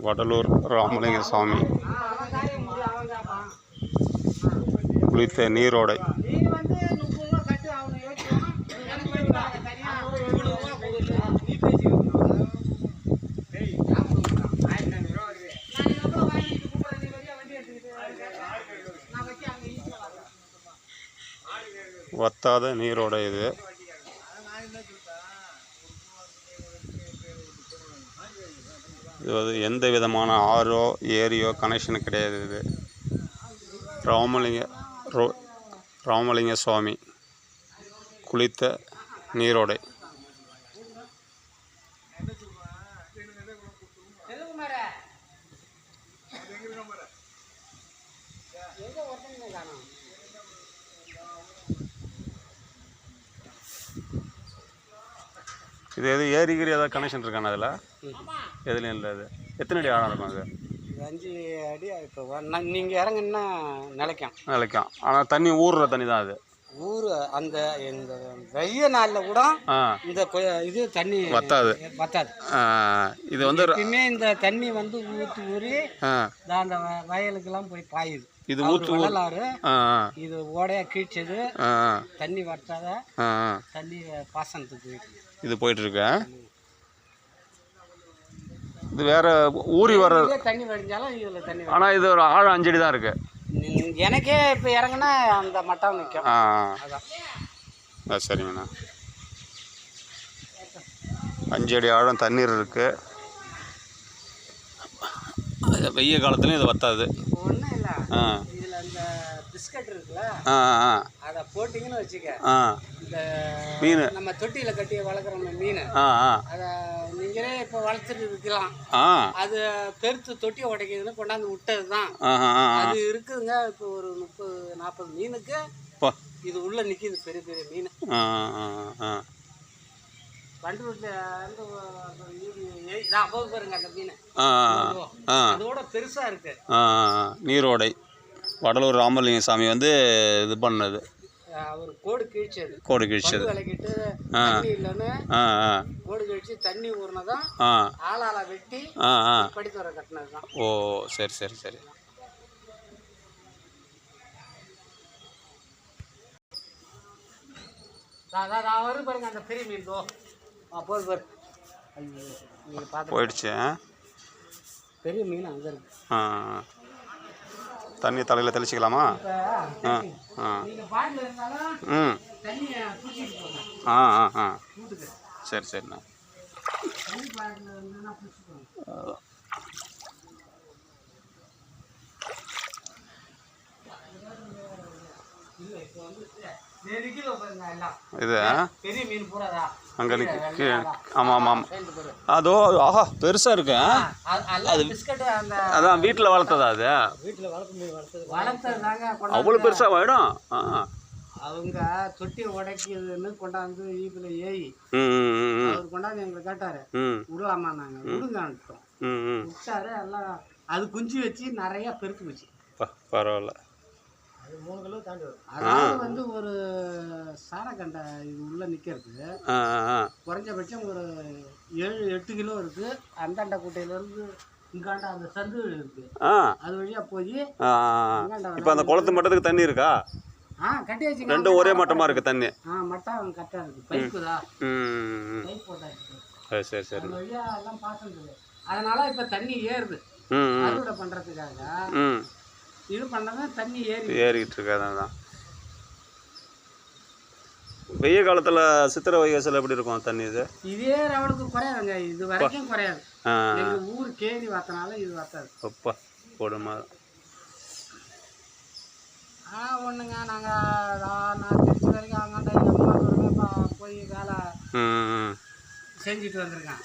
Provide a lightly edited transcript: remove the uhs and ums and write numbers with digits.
வடலூர் ராமலிங்க சாமி குளித்த நீரோடை. வத்தாத நீரோடை இது. இது வந்து எந்த விதமான ஆறோ ஏரியோ கனெக்ஷன் கிடையாது. இது ராமலிங்க சுவாமி குளித்த நீரோடை. இது எது ஏரிகிரி ஏதாவது கனெக்ஷன் இருக்காண்ணா அதில்? எதுலையும் இல்லை. அது எத்தனை அடி ஆழம் இருக்கும்? அது 5 அடி. இப்போ நீங்கள் இறங்குன்னா நிலைக்கும். ஆனால் தண்ணி ஊறுற தண்ணி தான் அது. அந்த இந்த வெய்ய நாளில் கூட இந்த இது தண்ணி வத்தாது. இது வந்து இந்த தண்ணி வந்து ஊறி அந்த வயலுக்கெல்லாம் போய் பாயுது. இது வரலாறு. இது ஓடையா கீழ்ச்சது. தண்ணி வட்டாத தண்ணி பாசனத்துக்கு இது போயிட்டு இருக்க. இது வேற ஊறி வர தண்ணி வடிஞ்சாலும் இதுல தண்ணி. ஆனா இது ஒரு ஆழம் 5 அடி தான் இருக்கு. எனக்கே இப்ப இறங்குனா அந்த மட்டம் நிற்கும். அதான் சரிங்கண்ணா. 5 அடி ஆழம் தண்ணீர் இருக்கு. வெய்ய காலத்துலயும் இது வத்தாது. ஒன்றும் இல்லை. இதில் அந்த பிஸ்கட் இருக்குல்ல, அதை போட்டிங்கன்னு வச்சுக்க, இந்த மீன் நம்ம தொட்டியில் கட்டி வளர்க்குற மீன், அதை நீங்களே இப்போ வளர்த்துட்டு இருக்கலாம். அது பெருத்து தொட்டி உடைக்குதுன்னு கொண்டாந்து விட்டது தான். அது இருக்குதுங்க. இப்போ ஒரு 30-40 மீனுக்கு இது உள்ள நிற்கிது. பெரிய பெரிய மீன். பாருங்க அந்த மீன் அதோட பெருசா இருக்கு. நீரோடை வடலூர் ராமலிங்க சாமி வந்து இது பண்ணது. அவர் கோடு கிழிச்சது. விளக்கிட்டு தண்ணி இல்லைன்னு கோடு கிழிச்சு தண்ணி ஊறினதான் ஆளால வெட்டி படித்துறை கட்டினது தான். ஓ சரி சரி சரி. வரும் பாருங்க அந்த பெரிய மீன். போயிடுச்சு. பெரிய மீன் அங்கே இருக்கு. தண்ணி தலையில் தெளிச்சிக்கலாமா? சரி சரிண்ணா. இது பெரிய மீன் பூராதா அங்கே நிற்க. ஆமாம் ஆமாம். அதோ ஆஹா பெருசாக இருக்கு. அது அதான் வீட்டில் வளர்த்ததா? அது வீட்டில் வளர்த்ததாங்க. அவ்வளோ பெருசாக ஆகிடும். அவங்க தொட்டி உடைக்குதுன்னு கொண்டாந்து ஈப்பில் ஏறி அவர் கொண்டாந்து எங்களை கேட்டாரு, விடலாமா? நாங்கள் விடுங்கட்டோம். விட்டாரு. எல்லாம் அது குஞ்சு வச்சு நிறையா பெருக்கு வச்சு. பரவாயில்ல. அது 3 கிலோ தாண்டி வரும். அதாவது வந்து ஒரு சாணக்கண்டை இது உள்ள நிற்கிறது குறைஞ்சபட்சம் ஒரு 7-8 கிலோ இருக்கு. அந்தாண்ட குட்டையிலேருந்து இங்காண்ட அந்த சந்து இருக்கு. அது வழியா போய் இப்போ அந்த குளத்து மட்டத்துக்கு தண்ணி இருக்கா? கட்டி வச்சு ரெண்டும் ஒரே மட்டமா இருக்கு தண்ணி. மட்டம் கரெக்டாக இருக்கு. பைப்பு தான். பைப் போட்டாச்சு. சரி சரி. அந்த வழியா எல்லாம் பாசனம். அதனால இப்போ தண்ணி ஏறுது. அறுவடை பண்ணுறதுக்காக இது பண்ணதான் தண்ணி ஏறிக்கிட்டு இருக்கு. அதான் வெய்ய காலத்தில் சித்திரை வைகாசில் எப்படி இருக்கும் தண்ணி? இது இதே லெவலுக்கு குறையாதுங்க. இது வரைக்கும் குறையாது. எங்கள் ஊர் கேணி வாத்தினால இது வத்தாது. அப்பா போடுமா ஒன்றுங்க. நான் திருச்சி வரைக்கும் அங்காண்ட போய் வேலை செஞ்சுட்டு வந்திருக்கேன்.